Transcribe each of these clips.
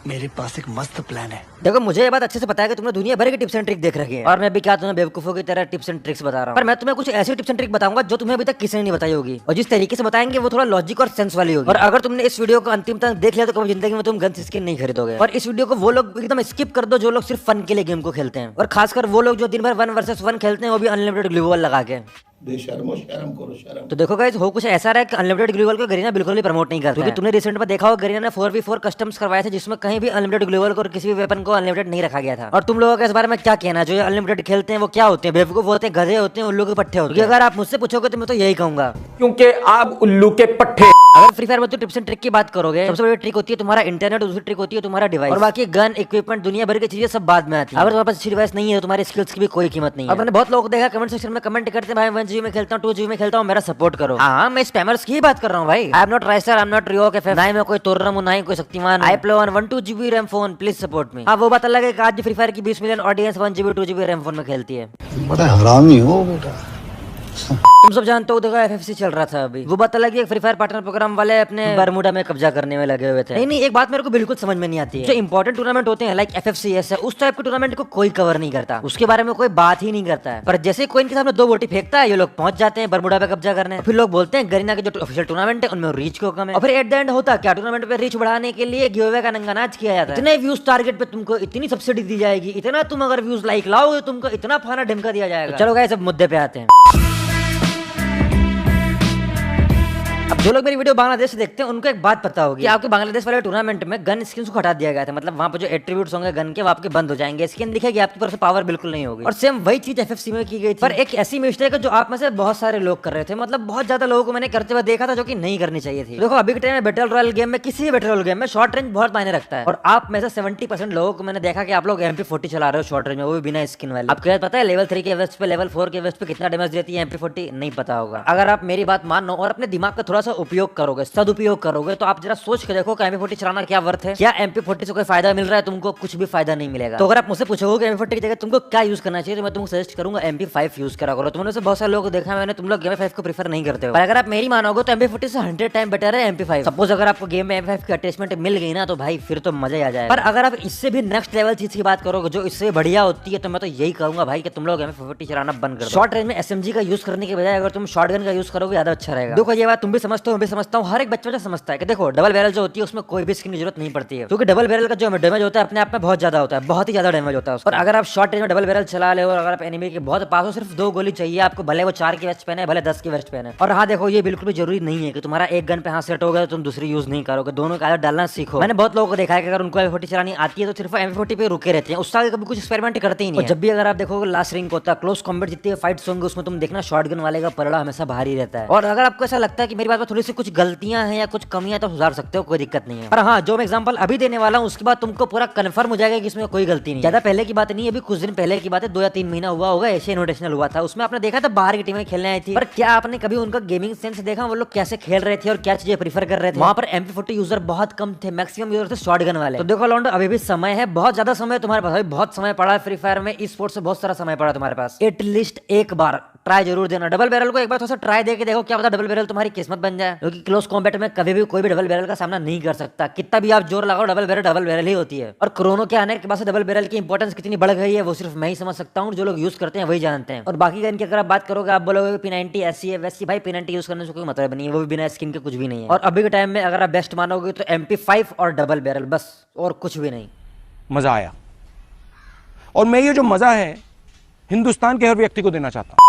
मेरे पास एक मस्त प्लान है। देखो मुझे ये बात अच्छे से पता है कि तुमने दुनिया भर की टिप्स एंड ट्रिक देख रखी है और मैं भी क्या तुम्हें बेवकूफों की तरह टिप्स एंड ट्रिक्स बता रहा हूँ। पर मैं तुम्हें कुछ ऐसी टिप्स एंड ट्रिक बताऊंगा जो तुम्हें अभी तक किसी ने नहीं बताई होगी, और जिस तरीके से बताएंगे वो थोड़ा लॉजिक और सेंस वाली होगी। और अगर तुमने इस वीडियो को अंतिम तक देख लिया तो कभी जिंदगी में तुम गन स्किन नहीं खरीदोगे। और इस वीडियो को वो लोग एकदम स्किप कर दो जो लोग सिर्फ फन के लिए गेम को खेलते हैं, और खासकर वो लोग जो दिन भर 1 वर्सेस 1 खेलते हैं, वो भी अनलिमिटेड ग्लू वॉल लगा के। बेशर्मो शर्म करो शर्म। तो देखो गाइस, हो कुछ ऐसा रहा है कि अनलिमिटेड ग्लू वॉल को गरीना बिल्कुल भी प्रमोट नहीं करता, क्योंकि तुमने रिसेंट में देखा होगा गरीना ने 4v4 कस्टम्स करवाए थे जिसमें कहीं भी अनलिमिटेड ग्लू वॉल को और किसी भी वेपन को अनलिमिटेड नहीं रखा गया था। और तुम लोगों का इस बारे में क्या कहना है? जो अनलिमिटेड खेलते हैं वो क्या होते हैं? बेवकूफ होते हैं, गधे होते हैं, उल्लू के पट्टे होते हैं। अगर आप मुझसे पूछोगे तो मैं तो यही कहूंगा, क्योंकि आप उल्लू के पट्टे। अगर फ्री फायर में तो टिप्स एंड ट्रिक की बात करोगे, सबसे बड़ी ट्रिक होती है तुम्हारा इंटरनेट, दूसरी ट्रिक होती है तुम्हारा डिवाइस, और बाकी गन इक्विपमेंट दुनिया भर की चीजें सब बाद में आती है। अगर तुम्हारे पास अच्छी डिवाइस नहीं है तो तुम्हारी स्किल्स की भी कोई कीमत नहीं है। और मैंने बहुत लोग देखा कमेंट सेक्शन में कमेंट करते हैं, भाई 1GB में खेलता हूँ, 2GB में खेलता हूँ, मेरा सपोर्ट करो। हाँ, मैं स्पैमर्स की बात कर रहा हूँ भाई। I am not riser, I am not Rio के ना ही मैं कोई तोर्रम हूं, ना ही कोई Shaktimaan. I play on 1-2GB RAM phone, please support me. हाँ, वो बात अलग है कि आज फ्री फायर की 20 million audience 1GB 2GB RAM phone में खेलती है। बड़ा हरामी हो बेटा। तुम सब जानते हो, देखो एफएफसी चल रहा था अभी, वो बात अलग है, फ्री फायर पार्टनर प्रोग्राम वाले अपने बरमूडा में कब्जा करने में लगे हुए थे। नहीं, एक बात मेरे को बिल्कुल समझ में नहीं आती है, जो इंपॉर्टेंट टूर्नामेंट होते हैं लाइक एफएफसीएस है, उस टाइप के टूर्नामेंट को कोई कवर नहीं करता, उसके बारे में कोई बात ही नहीं करता है। पर जैसे कोई इनके सामने 2 बोटी फेंकता है, ये लोग पहुंच जाते हैं बरमूडा पे कब्जा करने। फिर लोग बोलते हैं गरीना के जो ऑफिशियल टूर्नामेंट है उनमें रीच क्यों कम है। और फिर एट द एंड होता क्या, टूर्नामेंट पे रीच बढ़ाने के लिए गिवअवे का नंगा नाच किया जाता है। इतने व्यूज टारगेट पे तुमको इतनी सब्सिडी दी जाएगी, इतना तुम अगर व्यूज लाइक लाओगे तुमको इतना फाना ढिमका दिया जाएगा। चलो गाइस, अब मुद्दे पे आते हैं। अब जो लोग मेरी वीडियो बांग्लादेश से देखते हैं उनको एक बात पता होगी कि आपके बांग्लादेश वाले टूर्नामेंट में गन स्किन को हटा दिया गया था, मतलब वहां पर जो एट्रीब्यूट्स होंगे गन के वो आपके बंद हो जाएंगे, स्किन दिखेगी आपकी पर से पावर बिल्कुल नहीं होगी। और सेम वही चीज एफएफसी में की गई थी, पर एक ऐसी मिस्टेक है जो आप में से बहुत सारे लोग कर रहे थे, मतलब बहुत ज्यादा लोगों को मैंने करते हुए देखा था, जो कि नहीं करनी चाहिए थी। देखो अभी के टाइम में बैटल रॉयल गेम में, किसी भी बैटल रॉयल गेम में शॉर्ट रेंज बहुत मायने रखता है, और आप में से 70% लोगों को मैंने देखा कि आप लोग MP40 चला रहे हो शॉर्ट रेंज में, वो भी बिना स्किन वाले। आपको पता है लेवल 3 के वेस्ट पे, लेवल 4 के वेस्ट पे कितना डैमेज देती है MP40? नहीं पता होगा। अगर आप मेरी बात मानो और अपने दिमाग का थोड़ा सा उपयोग करोगे, सदुपयोग करोगे, तो आप जरा सोच के देखो कि MP40 चलाना क्या वर्थ है? क्या MP40 से कोई फायदा मिल रहा है? तुमको कुछ भी फायदा नहीं मिलेगा। तो अगर आप मुझसे पूछोगे कि MP40 की जगह तुमको क्या यूज करना चाहिए, तो मैं तुमको सजेस्ट करूंगा MP5 यूज करा करो। तुमने से बहुत सारे लोग देखा मैंने, तुम लोग MP5 को प्रीफर नहीं करते हो, पर अगर आप मेरी मानोगे तो MP40 से 100 टाइम बेटर है MP5। सपोज अगर आपको गेम में MP5 की अटैचमेंट मिल गई ना, तो भाई फिर तो मजा ही आ जाएगा। पर अगर आप इससे भी नेक्स्ट लेवल चीज की बात करोगे जो इससे बढ़िया होती है, तो मैं तो यही कहूंगा भाई कि तुम लोग MP40 चलाना बंद कर दो। शॉर्ट रेंज में SMG का यूज करने के बजाय अगर तुम शॉटगन का यूज करोगे ज्यादा अच्छा रहेगा। देखो ये बात तुम भी समझते हो, मैं भी समझता हूँ, हर एक बच्चा समझता है कि देखो डबल बैरल जो होती है उसमें कोई भी स्किन की जरूरत नहीं पड़ती है, क्योंकि डबल बैरल का जो डैमेज होता है अपने आप में बहुत ज्यादा होता है, बहुत ही ज्यादा डैमेज होता है। और अगर आप शॉर्ट रेंज में डबल बैरल चला ले और अगर आप एनिमी के बहुत पास हो, सिर्फ 2 गोली चाहिए आपको, भले वो 4 की वेस्ट पहने, भले 10 की वेस्ट पहने। और हाँ देखो, ये बिल्कुल भी जरूरी नहीं है कि तुम्हारा एक गन पे हाथ सेट हो गया तो तुम दूसरी यूज नहीं करोगे, दोनों का आदत डालना सीखो। मैंने बहुत लोगों को देखा है कि अगर उनको MP40 चलानी आती है तो सिर्फ MP40 पे रुके रहते हैं, उससे आगे कभी कुछ एक्सपेरिमेंट करते ही नहीं। जब भी अगर आप देखोगे लास्ट रिंग होता है, क्लोज कॉम्बैट जितने फाइट्स होंगे उसमें तुम देखना शॉटगन वाले का पलड़ा हमेशा भारी रहता है। और अगर आपको ऐसा लगता है कि मेरी बात में थोड़ी सी कुछ गलतियां हैं या कुछ कमियां, तो सुधार सकते हो, कोई दिक्कत नहीं है। पर हाँ, जो मैं एग्जांपल अभी देने वाला हूँ उसके बाद तुमको पूरा कंफर्म हो जाएगा कि इसमें कोई गलती नहीं। ज्यादा पहले की बात नहीं, अभी कुछ दिन पहले की बात है, 2 या 3 महीना हुआ होगा, एशियन इन्विटेशनल हुआ था, उसमें आपने देखा था बाहर की टीमें खेलने आई थी। पर क्या आपने कभी उनका गेमिंग सेंस देखा, वो लोग कैसे खेल रहे थे और क्या चीजें प्रीफर कर रहे थे? वहां पर MP40 यूजर बहुत कम थे, मैक्सिमम यूजर थे शॉटगन वाले। तो देखो लॉन्डो, अभी भी समय है, बहुत ज्यादा समय तुम्हारे पास, बहुत समय पड़ा है फ्री फायर में, इस स्पोर्ट्स से बहुत सारा समय पड़ा तुम्हारे पास। एटलीस्ट एक बार ट्राई जरूर देना डबल बैरल को, एक बार थोड़ा सा ट्राई देके देखो, क्या पता डबल बैरल तुम्हारी किस्मत बन जाए, क्योंकि क्लोज कॉम्बैट में कभी भी कोई भी डबल बैरल का सामना नहीं कर सकता, कितना भी आप जोर लगाओ, डबल बैरल ही होती है। और कोरोना के आने के बाद से डबल बैरल की इंपॉर्टेंस कितनी बढ़ गई है वो सिर्फ मैं ही समझ सकता हूँ, जो लोग यूज करते हैं वही जानते हैं। और बाकी गन की अगर आप बात करोगे, आप बोलोगे P90 ऐसी है वैसी, भाई P90 यूज करने से कोई मतलब नहीं है, वो भी बिना स्किन के कुछ भी नहीं है। और अभी के टाइम में अगर आप बेस्ट मानोगे तो MP5 और डबल बैरल, बस, और कुछ भी नहीं। मजा आया, और मैं ये जो मजा है हिंदुस्तान के हर व्यक्ति को देना चाहता हूँ।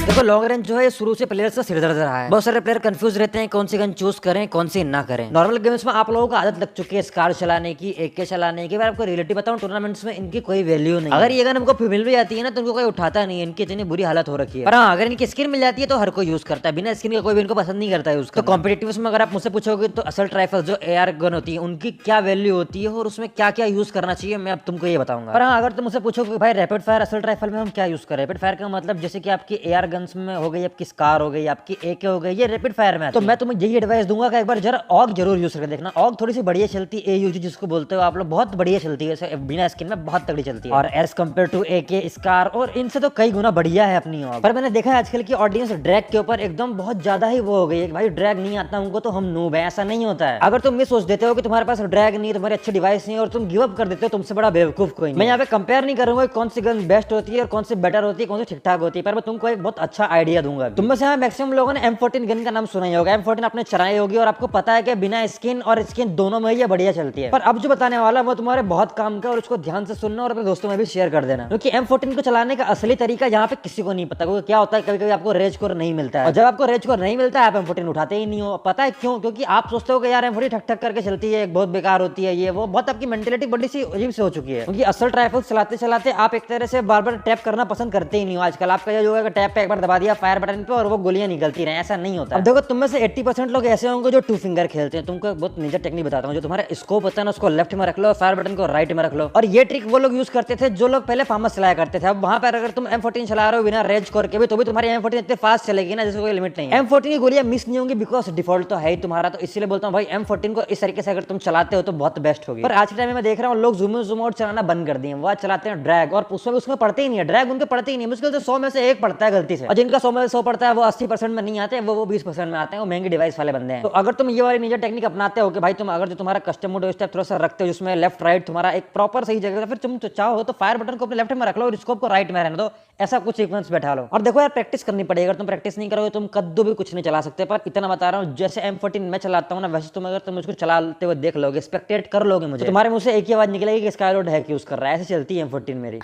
देखो लॉन्ग रेंज जो है शुरू से प्लेयर्स का सिर दर्द रहा है, बहुत सारे प्लेयर कंफ्यूज रहते हैं कौन सी गन चूज करें कौन सी ना करें। नॉर्मल गेम्स में आप लोगों को आदत लग चुकी है स्कार चलाने की, AK चलाने की। आपको रियलिटी बताऊं, टूर्नामेंट्स में इनकी कोई वैल्यू नहीं। अगर ये गन हमको मिल भी जाती है ना तो उनको कोई उठाता नहीं है, इनकी इतनी बुरी हालत हो रखी है। पर हाँ, अगर इनकी स्किन मिल जाती है तो हर कोई यूज करता है, बिना स्किन के कोई भी इनको पसंद नहीं करता है उसका। तो कॉम्पिटिटिव में अगर आप मुझसे पूछोगे तो असल्ट राइफल जो AR गन होती है उनकी क्या वैल्यू होती है और उसमें क्या क्या यूज करना चाहिए, मैं अब तुमको ये बताऊंगा। पर हाँ, अगर तुम मुझसे पूछोगे भाई रैपिड फायर असल्ट राइफल में हम क्या यूज करें, रैपिड फायर का मतलब जैसे कि आपकी AR गन्स में हो गई, आपकी स्कार हो गई, आपकी AK हो गई, ये रैपिड फायर में। तो मैं तुम्हें यही एडवाइस दूंगा कि एक बार जरा ऑग जरूर यूज करके देखना। ऑग थोड़ी सी बढ़िया चलती है, AUG जिसको बोलते हो आप लोग, बहुत बढ़िया चलती है, बिना स्किन में बहुत तगड़ी चलती है। और as compare to AK, scar और इनसे तो कई गुना बढ़िया है अपनी ऑग। पर मैंने देखा है आजकल की ऑडियंस ड्रैग के ऊपर एकदम बहुत ज्यादा ही वो हो गई है, भाई ड्रैग नहीं आता उनको तो हम नूब है। ऐसा नहीं होता है। अगर तुम ये सोच देते हो कि तुम्हारे पास ड्रैग नहीं, तुम्हारे अच्छे डिवाइस नहीं और तुम गिव अप कर देते हो, तुमसे बड़ा बेवकूफ कोई नहीं। मैं यहाँ पे कंपेयर नहीं करूंगा कौन सी गन बेस्ट होती है और कौन सी बेटर होती है, कौन सी ठीक ठाक होती है, पर मैं तुमको एक बहुत अच्छा आइडिया दूंगा। तुम में से मैक्सिमम लोगों ने M14 गन का नाम सुना ही होगा। M14 आपने चलाई होगी और आपको पता है कि बिना स्किन और स्किन दोनों में ये बढ़िया चलती है। पर अब जो बताने वाला वो तुम्हारे बहुत काम का और उसको ध्यान से सुनना और अपने दोस्तों में भी शेयर कर देना, क्योंकि M14 को चलाने का असली तरीका यहाँ पे किसी को नहीं पता। क्योंकि क्या होता है, कभी कभी आपको रेज कोर नहीं मिलता है और जब आपको रेज कोर नहीं मिलता है आप M14 उठाते ही नहीं हो। पता है क्यों? क्योंकि आप सोचते हो कि यार M14 ठक ठक करके चलती है, बहुत बेकार होती है, ये वो बहुत आपकी मेंटेलिटी बड़ी सी अजीब से हो चुकी है। क्योंकि असल राइफल चलाते चलाते आप एक तरह से बार बार टैप करना पसंद करते ही नहीं हो। आजकल आपका ये जो है टैप पे एक बार दबा दिया फायर बटन पे और वो गोलियां निकलती रहे, ऐसा नहीं होता। अब देखो तुम में से 80% लोग ऐसे होंगे जो 2 फिंगर खेलते हैं। तुमको बहुत निजा टेक्निक बताता हूँ। जो तुम्हारा स्कोप होता है ना, उसको लेफ्ट में रख लो, फायर बटन को राइट में रख लो। और ये ट्रिक वो लोग यूज करते थे जो लोग पहले फार्मस चलाया करते थे। अब वहां पर अगर तुम M14 चला रहे हो बिना रेज कोर के भी, तो भी तुम्हारी M14 इतनी फास्ट चलेगी ना, जिसको कोई लिमिट नहीं है। M14 की गोलियां मिस नहीं होंगी बिकॉज डिफॉल्ट तो है ही तुम्हारा। तो इसलिए बोलता हूँ भाई M14 को इस तरीके से अगर तुम चलाते हो तो बहुत बेस्ट होगी। पर आज के टाइम में मैं देख रहा हूँ लोग जूम आउट चलाना बंद कर दिए, वो चलाते हैं ड्रैग और उसमें पढ़ते ही नहीं है। ड्रैग उनके पढ़ते ही नहीं, मुश्किल से 100 में से 1 पढ़ता है गलती से। और जिनका 100 में से 100 पढ़ता है वो 80% में नहीं आते, वो 20% में आते हैं, वो महंगी डिवाइस वाले बंदे हैं। तो अगर तुम ये वाली निजा टेक्निक अपनाते हो कि भाई तुम अगर जो तुम्हारा कस्टम मोड स्टेप थोड़ा सा रखते हो जिसमें लेफ्ट राइट तुम्हारा एक प्रॉपर सही जगह, फिर तुम चाहो तो फायर बटन को अपने लेफ्ट में रख लो और स्कोप को राइट में रहने दो। ऐसा कुछ सीक्वेंस बैठा लो। और देखो यार प्रैक्टिस करनी पड़ेगी। अगर तुम प्रैक्टिस नहीं करोगे तुम कद्दू भी कुछ नहीं चला सकते। पर इतना बता रहा हूँ, जैसे M14 मैं चलाता हूँ ना, वैसे तुम अगर तुम मुझको चलाते हुए देख लोगे, स्पेक्टेट कर लोगे मुझे, तो तुम्हारे मुंह से एक ही आवाज निकलेगी कि स्काईलोड हैक यूज कर रहा है। ऐसे चलती है M14 मेरी।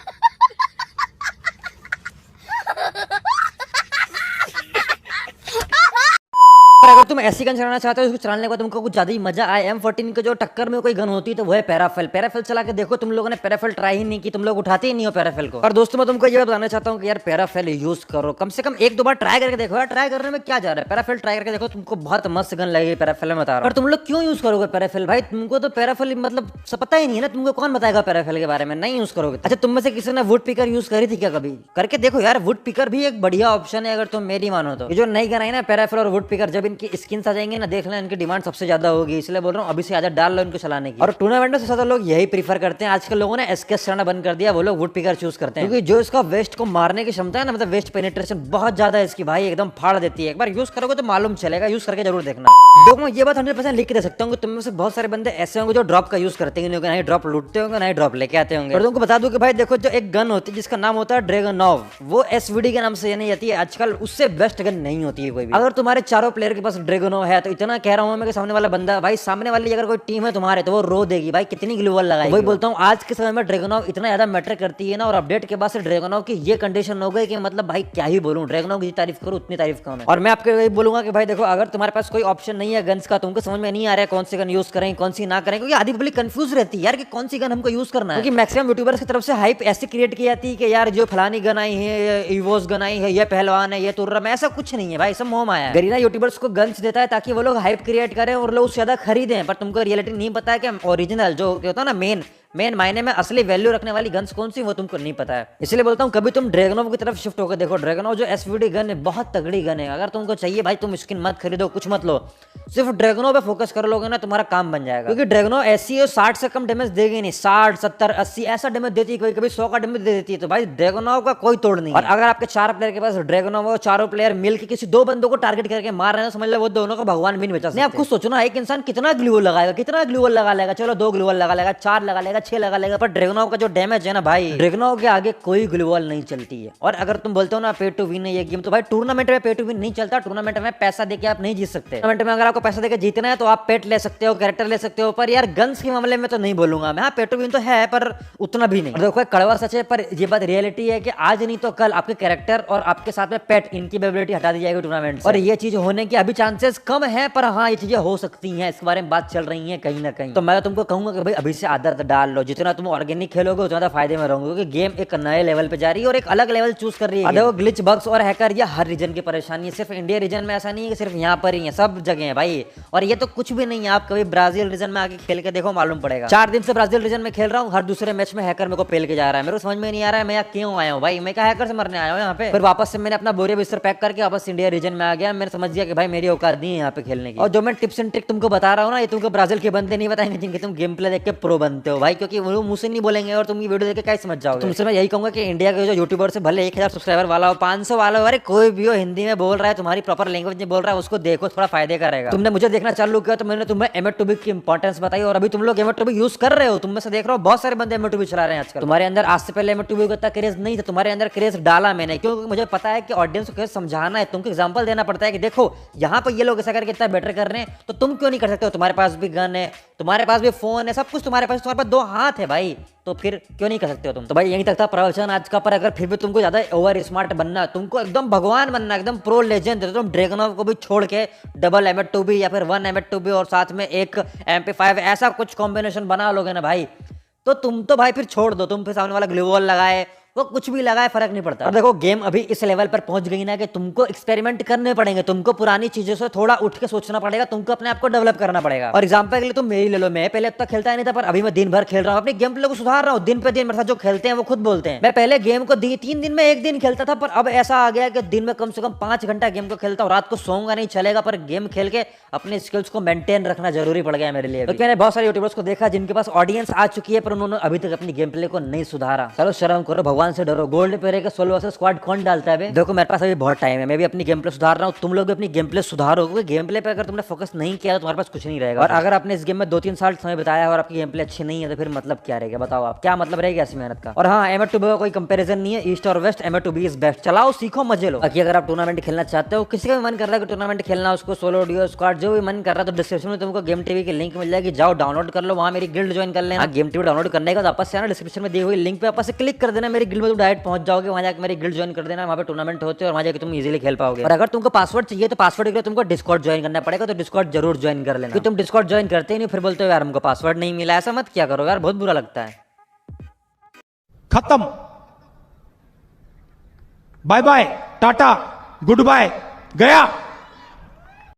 अगर तुम ऐसी गन चलाना चाहते हो उसको चलाने के बाद तुमको कुछ ज्यादा ही मजा आए, M14 के जो टक्कर में कोई गन होती है तो वो है पैराफेल। पैराफेल चला के देखो, तुम लोगों ने पैराफेल ट्राई ही नहीं की, तुम लोग उठाते ही नहीं हो पैराफेल को। और दोस्तों मैं तुमको ये बताना चाहता हूँ कि यार पैराफेल यूज करो, कम से कम 1-2 बार ट्राई करके देखो। यार ट्राई करने में क्या जा रहा है, पैराफेल ट्राई करके देखो, तुमको बहुत मस्त गन लगेगी पैराफेल में बता रहा हूं। और तुम लोग क्यों यूज करोगे पैराफेल? भाई तुमको तो पैराफेल मतलब पता ही नहीं है ना, तुमको कौन बताएगा पैराफेल के बारे में, नहीं यूज करोगे। अच्छा तुम में से किसी ने वुड पिकर यूज करी थी क्या कभी? करके देखो यार, वुड पिकर भी एक बढ़िया ऑप्शन है अगर तुम मेरी मानो तो। ये जो नई गन आई ना पैराफेल और वुड पिकर, जब इनकी स्किन्स आ जाएंगे ना, देख लेना इनकी डिमांड सबसे ज्यादा होगी। इसलिए बोल रहा हूँ अभी से आदत डाल लो इनको चलाने की। और टूर्नामेंट में सबसे ज्यादा लोग यही प्रीफर करते हैं। आजकल लोगों ने SKS चलाना बंद कर दिया, वो लोग वुड पिकर चूज करते हैं, क्योंकि जो इसका वेस्ट को मारने की क्षमता है ना, मतलब वेस्ट पेनिट्रेशन बहुत ज्यादा है इसकी भाई, एकदम फाड़ देती है। एक बार यूज करोगे तो मालूम चलेगा, यूज करके जरूर देखना। देखो ये बात 100% लिख के दे सकता हूँ कि तुम में से बहुत सारे बंदे ऐसे होंगे जो ड्रॉप का यूज करते हैं, नहीं ड्रॉप लूटते होंगे नहीं ड्रॉप लेके आते होंगे। और तुमको बता दूं कि भाई देखो, जो एक गन होती है जिसका नाम होता है ड्रैगनोव, वो SVD के नाम से नहीं आती है आजकल, उससे बेस्ट गन नहीं होती है कोई भी। अगर तुम्हारे चारों प्लेयर के पास ड्रैगनोव है तो इतना कह रहा हूं मैं कि सामने वाला बंदा, भाई सामने वाली अगर कोई टीम है तुम्हारे तो वो रो देगी भाई, कितनी ग्लूवल लगाएगी। वही बोलता हूँ आज के समय में ड्रैगनोव इतना ज्यादा मैटर करती है ना, और अपडेट के बाद से ड्रैगनोव की ये कंडीशन हो गई कि मतलब भाई क्या ही बोलूं, ड्रैगनोव की तारीफ करूं उतनी तारीफ कम है। और मैं आपको यही बोलूंगा कि भाई देखो, अगर तुम्हारे पास कोई ऑप्शन नहीं है गन्स का, तुमको समझ में नहीं आ रहा है कौन सी गन यूज करें कौन सी ना करें, क्योंकि आधी पब्लिक कंफ्यूज रहती है यार कि कौन सी गन हमको यूज करना है। क्योंकि मैक्सिमम यूट्यूबर्स की तरफ से हाइप ऐसी क्रिएट की जाती है कि यार जो फलानी गन आई है, इवोस गन आई है, ये पहलवान है, ये तुर्रम, ऐसा कुछ नहीं है भाई, सब मोह माया है। गरीना यूट्यूबर्स को गन्स देता है ताकि वो लोग हाइप क्रिएट करें और लोग ज्यादा खरीदें, पर तुमको रियलिटी नहीं पता है कि ओरिजिनल जो होता है ना, मेन मायने में असली वैल्यू रखने वाली गन्स कौन सी वो तुमको नहीं पता है। इसलिए बोलता हूँ कभी तुम ड्रैगनोव की तरफ शिफ्ट होकर देखो। ड्रैगनोव जो SVD गन है बहुत तगड़ी गन है। अगर तुमको चाहिए भाई तुम स्किन मत खरीदो, कुछ मत लो, सिर्फ ड्रैगनोव पे फोकस कर लोगे ना, तुम्हारा काम बन जाएगा। क्योंकि ड्रैगनोव ऐसी है 60 से कम डैमेज देगी नहीं, 60, 70, 80 ऐसा डैमेज देती है, कोई कभी 100 का डैमेज दे देती है। तो भाई ड्रैगनोव का कोई तोड़ नहीं है। और अगर आपके 4 प्लेयर के पास ड्रैगनोव हो, चारों प्लेयर मिलकर किसी 2 बंदों को टारगेट करके मार रहे हैं, समझ लो वो दोनों का भगवान भी नहीं बचा सकते। आप खुद सोचो ना, एक इंसान कितना ग्लूवल लगाएगा, कितना ग्लूवल लगा लेगा, चलो 2 ग्लूवल लगा लेगा, 4 लगा लेगा, 6 लगा लेगा, पर ड्रैगनोव का जो डैमेज है ना भाई, ड्रैगनोव के आगे कोई ग्लूवल नहीं चलती है। और अगर तुम बोलते हो ना पे टू विन है ये गेम, तो भाई टूर्नामेंट में पे टू विन नहीं चलता। टूर्नामेंट में पैसा देके आप नहीं जीत सकते। टूर्नामेंट में अगर आपको पैसा देके जीतना है तो आप पेट ले सकते हो, कैरेक्टर ले सकते हो, पर यार गन्स के मामले में तो नहीं बोलूंगा मैं। हाँ पे टू विन तो है पर उतना भी नहीं। देखो कड़वा सच है, पर ये बात रियलिटी है कि आज नहीं तो कल आपके कैरेक्टर और आपके साथ में पेट, इनकी एबिलिटी हटा दी जाएगी टूर्नामेंट से। और ये चीज होने की अभी चांसेस कम है, पर हाँ ये चीजें हो सकती हैं, इसके बारे में बात चल रही है कहीं ना कहीं। तो मैं तुमको कहूंगा कि भाई अभी से आदत डाल डाल लो, जितना तुम ऑर्गेनिक खेलोगे उतना फायदे में रहोगे, क्योंकि गेम एक नए लेवल पे जा रही है और एक अलग लेवल चूज कर रही है। देखो ग्लिच बग्स और हैकर ये हर रीजन की परेशानी है, सिर्फ इंडिया रीजन में ऐसा नहीं है कि सिर्फ यहाँ पर ही है, सब जगह है भाई। और ये तो कुछ भी नहीं है, आप कभी ब्राजील रीजन में आके खेल के देखो, मालूम पड़ेगा। 4 दिन से ब्राजील रीजन में खेल रहा हूँ, हर दूसरे मैच में हैकर मेरे को पेल के जा रहा है। मेरे को समझ में नहीं आ रहा है मैं यहाँ क्यों आया हूँ भाई, मैं क्या हैकर से मरने आया हूँ यहाँ पे। फिर वापस से मैंने अपना बोरिया बिस्तर पैक करके वापस इंडिया रीजन में आ गया। मैंने समझ गया कि भाई मेरी औकात नहीं है यहाँ पे खेलने की। और जो मैं टिप्स एंड ट्रिक तुमको बता रहा हूँ ना, ये तुमको ब्राजील के बंदे नहीं बताएंगे जिनके तुम गेम प्ले देख के प्रो बनते हो भाई, क्योंकि वो मुझसे नहीं बोलेंगे और तुम ये वीडियो देख के क्या समझ जाओगे। तुमसे मैं यही कहूंगा कि इंडिया के जो यूट्यूबर से भले 1000 सब्सक्राइबर वाला हो, 500 वाला हो, अरे कोई भी हो, हिंदी में बोल रहा है, तुम्हारी प्रॉपर लैंग्वेज में बोल रहा है, उसको देखो, थोड़ा फायदे का रहेगा। तुमने मुझे देखना चालू किया तो मैंने तुम्हें एमएट2बी की इंपॉर्टेंस बताई और अभी तुम लोग एमएट2बी यूज कर रहे हो। तुम में से देख रहा हो बहुत सारे बंदे एमएट2बी चला रहे हैं आजकल। तुम्हारे अंदर आज से पहले एमएट2बी का इतना क्रेज नहीं था, तुम्हारे अंदर क्रेज डाला मैंने, क्योंकि मुझे पता है कि ऑडियंस को समझाना है, तुमको एग्जांपल देना पड़ता है कि देखो यहाँ पर ये लोग ऐसा करके इतना बेटर कर रहे हैं तो तुम क्यों नहीं कर सकते हो। तुम्हारे पास भी गन है, तुम्हारे पास भी फोन है, सब कुछ तुम्हारे पास 2 हाथ है भाई, तो फिर क्यों नहीं कर सकते हो तुम। तो भाई यहीं तक था प्रवचन आज का, पर अगर फिर भी तुमको ज्यादा ओवर स्मार्ट बनना, तुमको एकदम भगवान बनना, एकदम प्रो लेजेंड, तो तुम ड्रैगनोव को भी छोड़ के डबल एमएट2बी या फिर 1 एमएट2बी और साथ में एक MP5 ऐसा कुछ कॉम्बिनेशन बना लोगे ना भाई, तो तुम तो भाई फिर छोड़ दो, तुम फिर सामने वाला ग्लू वॉल लगाए, वो कुछ भी लगाए, फर्क नहीं पड़ता। और देखो गेम अभी इस लेवल पर पहुंच गई ना कि तुमको एक्सपेरिमेंट करने पड़ेंगे, तुमको पुरानी चीजों से थोड़ा उठ के सोचना पड़ेगा, तुमको अपने आप को डेवलप करना पड़ेगा। और एग्जांपल के लिए तुम मेरी ले लो, मैं पहले अब तक खेलता ही नहीं था, पर अभी मैं दिन भर खेल रहा हूँ, अपने गेम प्ले को सुधार रहा हूँ दिन पे दिन। मेरे साथ जो खेलते हैं वो खुद बोलते हैं, मैं पहले गेम को 3 दिन में 1 दिन खेलता था, पर अब ऐसा आ गया कि दिन में कम से कम 5 घंटा गेम को खेलता हूँ। रात को सोऊंगा नहीं चलेगा, पर गेम खेल के अपने स्किल्स को मेंटेन रखना जरूरी पड़ गया मेरे लिए। तो मैंने बहुत सारे यूट्यूबर्स को देखा जिनके पास ऑडियंस आ चुकी है, पर उन्होंने अभी तक अपनी गेम प्ले को नहीं सुधारा। चलो शर्म करो, भगवान से डरो। गोल्ड पे रह के सोलो वर्सेस स्क्वाड कौन डालता है? देखो मेरे पास अभी बहुत टाइम है, मैं भी अपनी गेम प्ले सुधार रहा हूँ, तुम लोग भी अपनी गेम प्ले सुधारो, क्योंकि गेम प्ले पे अगर तुमने फोकस नहीं किया तो तुम्हारे पास कुछ नहीं रहेगा। और अगर आपने इस गेम में 2-3 साल समय बताया है और आपकी गेम प्ले अच्छी नहीं है तो फिर मतलब क्या रहेगा, बताओ आप, क्या मतलब रहेगा ऐसी मेहनत का। और हाँ, एमएट2बी का कोई कंपैरिजन नहीं है, ईस्ट और वेस्ट, एमएट2बी इज बेस्ट। चलाओ, सीखो, मजे लो। बाकी अगर आप टूर्नामेंट खेलना चाहते हो, किसी का भी मन कर रहा है कि टूर्नामेंट खेलना, उसको सोलो डियो स्क्वाड जो भी मन कर रहा है, तो डिस्क्रिप्शन में तुमको गेम टीवी की लिंक मिल जाएगी, जाओ डाउनलोड कर लो, वहां मेरी गिल्ड ज्वाइन कर लेना। गेम टीवी डाउनलोड करने का वापस से आना, डिस्क्रिप्शन में दी हुई लिंक पे वापस से क्लिक कर देना, मेरी गिल्ड में तुम डायरेक्ट पहुंच जाओगे, वहां जाकर मेरी गिल्ड ज्वाइन कर देना, वहां पे टूर्नामेंट होते हैं और वहां जाकर तुम इजीली खेल पाओगे। और अगर तुमको पासवर्ड चाहिए तो पासवर्ड के लिए तुमको डिस्कॉर्ड ज्वाइन करना पड़ेगा, तो डिस्कॉर्ड जरूर ज्वाइन कर लेना। तुम डिस्कॉर्ड ज्वाइन करते ही नहीं, फिर बोलते हो यार हमको पासवर्ड नहीं मिला, ऐसा मत क्या करो यार, बहुत बुरा लगता है। खत्म, bye bye, tata, good bye, गया।